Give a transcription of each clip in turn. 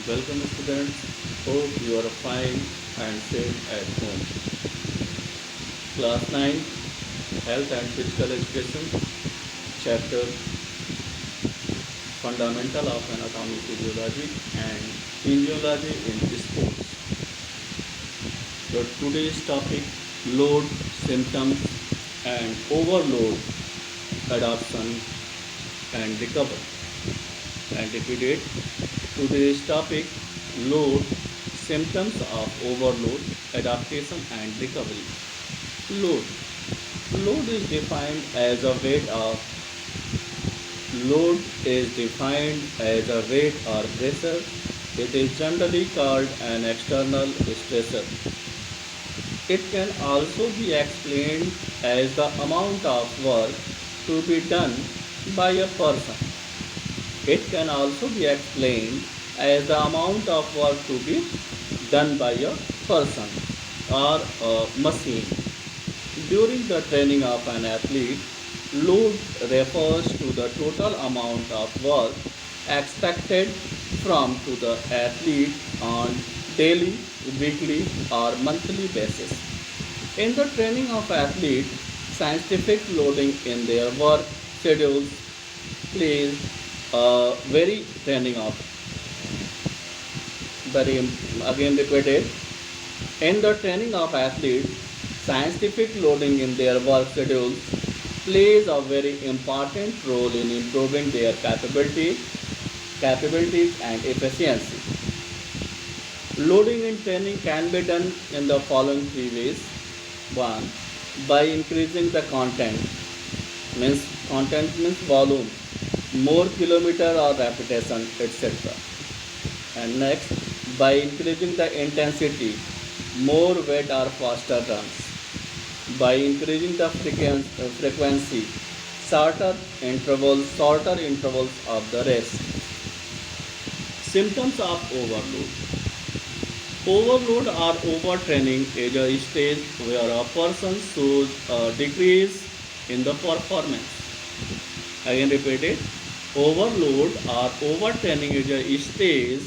Welcome students. Hope you are fine and safe at home. Class 9 Health and Physical Education Chapter Fundamental of Anatomy, Physiology and Physiology in Sports. So today's topic load, symptoms and overload, adoption and recovery. And repeat it. Today's topic load, symptoms of overload, adaptation and recovery. Load. Load is defined as a weight of load is defined as a weight or pressure. It is generally called an external stressor. It can also be explained as the amount of work to be done by a person. It can also be explained as the amount of work to be done by a person or a machine. During the training of an athlete, load refers to the total amount of work expected from to the athlete on daily, weekly or monthly basis. In the training of athletes, scientific loading in their work schedules plays a very training of very again repeated. In the training of athletes, scientific loading in their work schedules plays a very important role in improving their capabilities and efficiency. Loading in training can be done in the following three ways. One, by increasing the content means volume, more kilometer or repetition, etc. And next, by increasing the intensity, more weight or faster runs. By increasing the frequency, shorter intervals of the rest. Symptoms of overload. Overload or overtraining is a stage where a person shows a decrease in the performance. Again repeat it. Overload or overtraining is a stage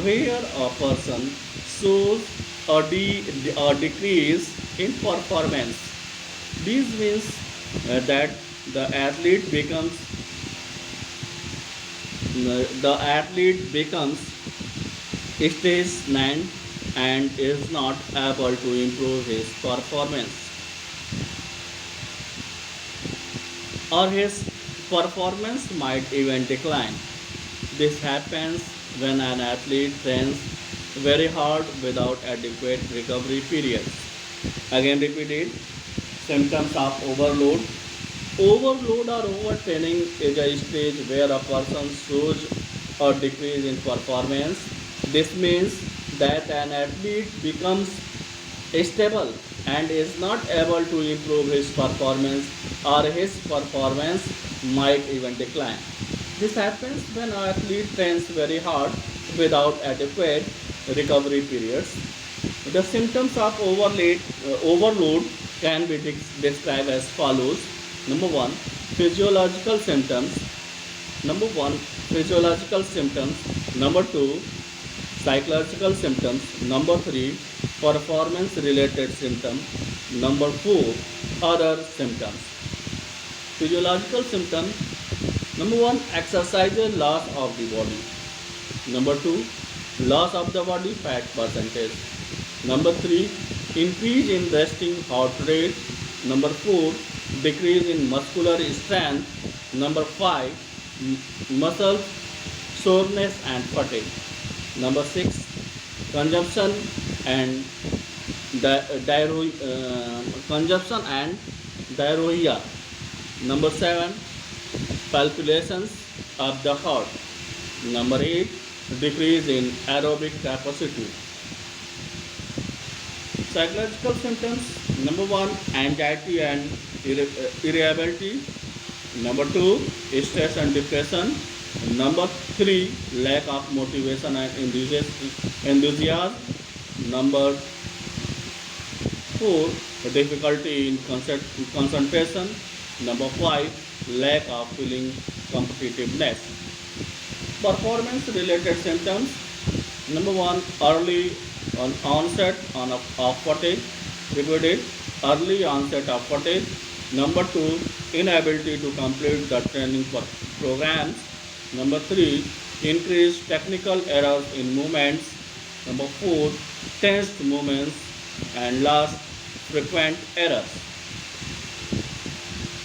where a person shows a decrease in performance. This means that the athlete becomes stagnant and is not able to improve his performance, or his performance might even decline. This happens when an athlete trains very hard without adequate recovery periods. Again repeat it. Symptoms of overload. Overload or overtraining is a stage where a person shows a decrease in performance. This means that an athlete becomes stable and is not able to improve his performance, or his performance might even decline. This happens when an athlete trains very hard without adequate recovery periods. The symptoms of overload can be described as follows. Number one, physiological symptoms. Number one, physiological symptoms. Number two, psychological symptoms. Number three, performance related symptoms. Number four, other symptoms. Physiological symptoms. Number one, exercise loss of the body. Number two, loss of the body fat percentage. Number three, increase in resting heart rate. Number four, decrease in muscular strength. Number five, muscle soreness and fatigue. Number six, consumption and consumption and diarrhea. Number seven, palpitations of the heart. Number eight, decrease in aerobic capacity. Psychological symptoms. Number one, anxiety and irritability. Number two, stress and depression. Number three, lack of motivation and enthusiasm. Number four, difficulty in concentration. Number five, lack of feeling competitiveness. Performance related symptoms. Number one, early onset of fatigue. Repeated, early onset of fatigue. Number two, inability to complete the training programs. Number three, increased technical errors in movements. Number four, tensed movements. And last, frequent errors.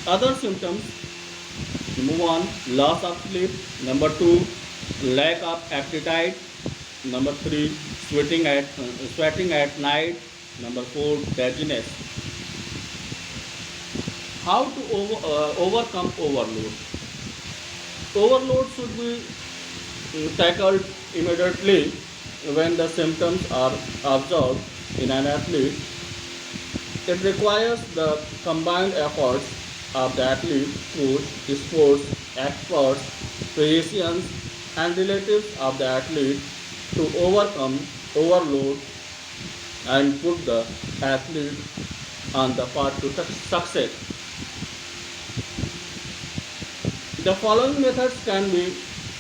Other symptoms: number one, loss of sleep. Number two, lack of appetite. Number three, sweating at night. Number four, dizziness. How to overcome overload? Overload should be tackled immediately when the symptoms are observed in an athlete. It requires the combined efforts of the athlete, coach, sports experts, physicians, and relatives of the athlete to overcome overload and put the athlete on the path to success. The following methods can be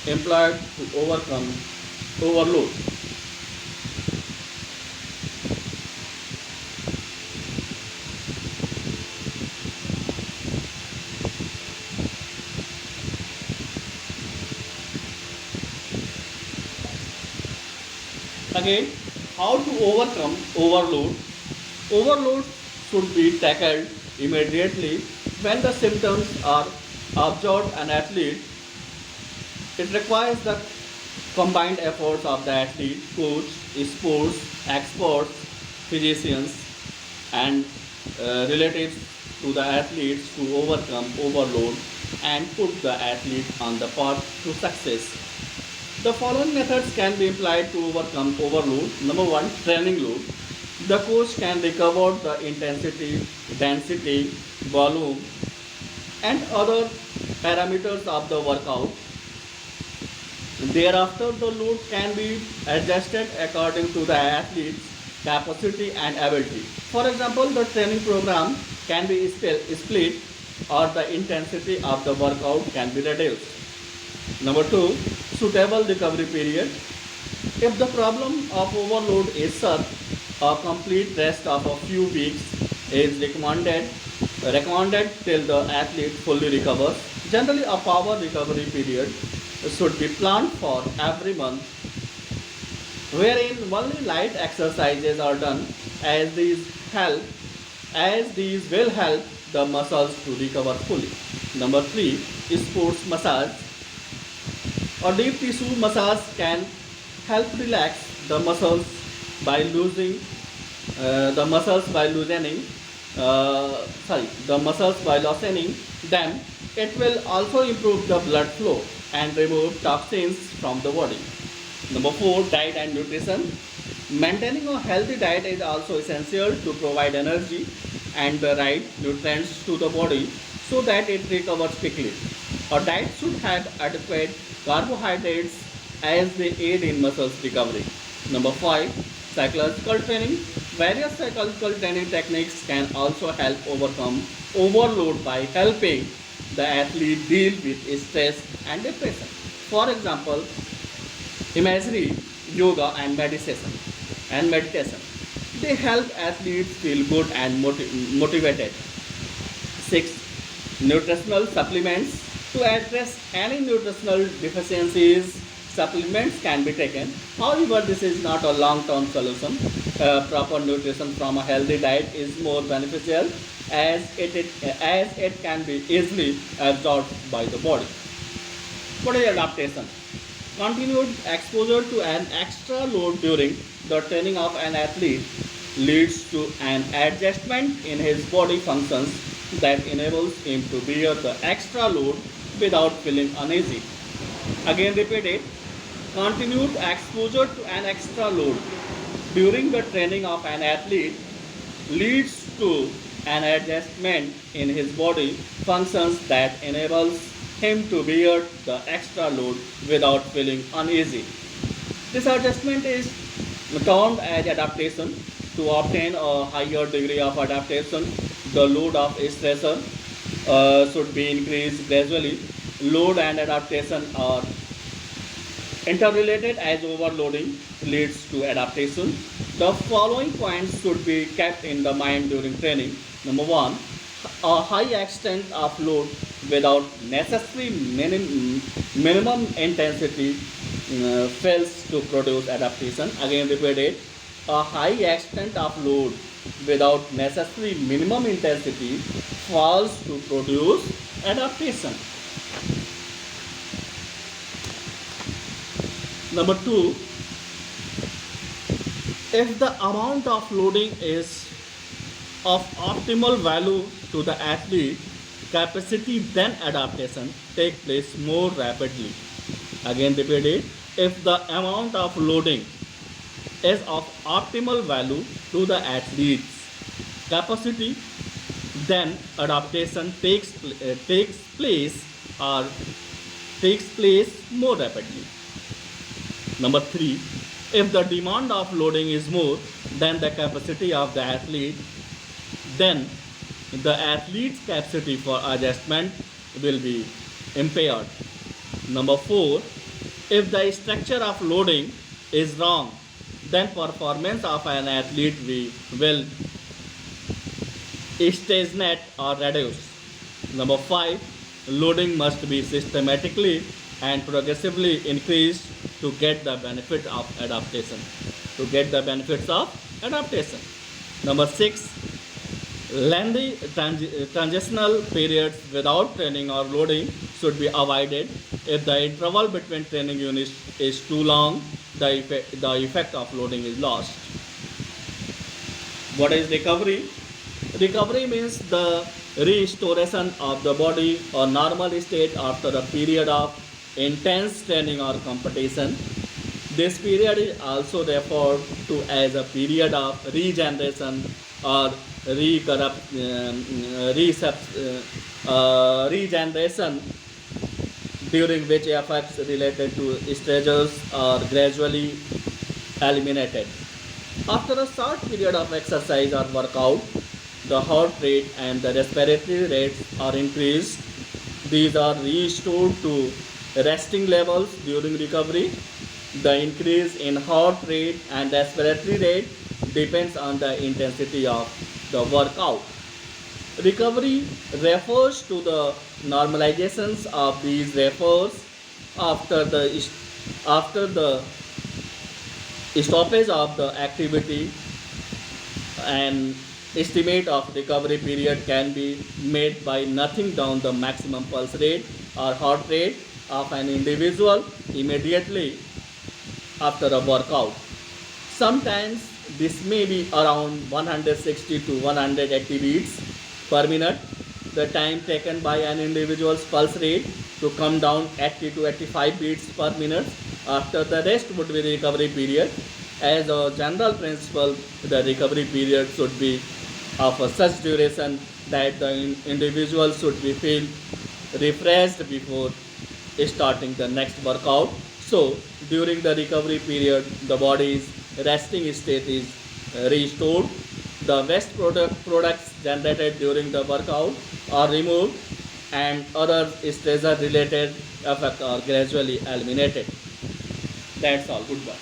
employed to overcome overload. Again, how to overcome overload? Overload should be tackled immediately when the symptoms are observed an athlete. It requires the combined efforts of the athlete, coach, sports, experts, physicians, and relatives to the athletes to overcome overload and put the athlete on the path to success. The following methods can be applied to overcome overload. Number one, training load. The coach can recover the intensity, density, volume, and other parameters of the workout. Thereafter, the load can be adjusted according to the athlete's capacity and ability. For example, the training program can be split or the intensity of the workout can be reduced. Number two, suitable recovery period. If the problem of overload is such, a complete rest of a few weeks is recommended till the athlete fully recovers. Generally, a power recovery period should be planned for every month, wherein only light exercises are done, as these will help the muscles to recover fully. Number three, sports massage. A deep tissue massage can help relax the muscles by loosening them. It will also improve the blood flow and remove toxins from the body. Number four, diet and nutrition. Maintaining a healthy diet is also essential to provide energy and the right nutrients to the body so that it recovers quickly. A diet should have adequate carbohydrates as they aid in muscles recovery. Number five, psychological training. Various psychological training techniques can also help overcome overload by helping the athlete deal with stress and depression. For example, imagery, yoga, and meditation. They help athletes feel good and motivated. 6. Nutritional supplements. To address any nutritional deficiencies, supplements can be taken. However, this is not a long-term solution. Proper nutrition from a healthy diet is more beneficial as it can be easily absorbed by the body. What is adaptation? Continued exposure to an extra load during the training of an athlete leads to an adjustment in his body functions that enables him to bear the extra load without feeling uneasy. Again, repeat it. Continued exposure to an extra load during the training of an athlete leads to an adjustment in his body functions that enables him to bear the extra load without feeling uneasy. This adjustment is termed as adaptation. To obtain a higher degree of adaptation, the load of stressor should be increased gradually. Load and adaptation are interrelated as overloading leads to adaptation. The following points should be kept in the mind during training. Number one, a high extent of load without necessary minimum intensity fails to produce adaptation. Again, repeat it. A high extent of load without necessary minimum intensity fails to produce adaptation. Number two, if the amount of loading is of optimal value to the athlete capacity, then adaptation take place more rapidly. Again, repeat it. If the amount of loading is of optimal value to the athlete's capacity, then adaptation takes place or takes place more rapidly. Number three, if the demand of loading is more than the capacity of the athlete, then the athlete's capacity for adjustment will be impaired. Number four, if the structure of loading is wrong, then performance of an athlete will stagnate or reduce. Number five, loading must be systematically and progressively increased to get the benefit of adaptation. To get the benefits of adaptation. Number six, lengthy transitional periods without training or loading should be avoided. If the interval between training units is too long, the effect of loading is lost. What is recovery? Recovery means the restoration of the body or normal state after a period of intense training or competition. This period is also referred to as a period of regeneration or regeneration, during which effects related to stressors are gradually eliminated. After a short period of exercise or workout, the heart rate and the respiratory rates are increased. These are restored to resting levels during recovery. The increase in heart rate and respiratory rate depends on the intensity of the workout. Recovery refers to the normalizations of these refers after the stoppage of the activity. An estimate of recovery period can be made by noting down the maximum pulse rate or heart rate of an individual immediately after a workout. Sometimes this may be around 160 to 180 beats per minute. The time taken by an individual's pulse rate to come down 80 to 85 beats per minute after the rest would be the recovery period. As a general principle, the recovery period should be of a such duration that the individual should be feel refreshed before starting the next workout. So during the recovery period, the body's resting state is restored. The waste products generated during the workout are removed and other stressor related effects are gradually eliminated. That's all. Goodbye.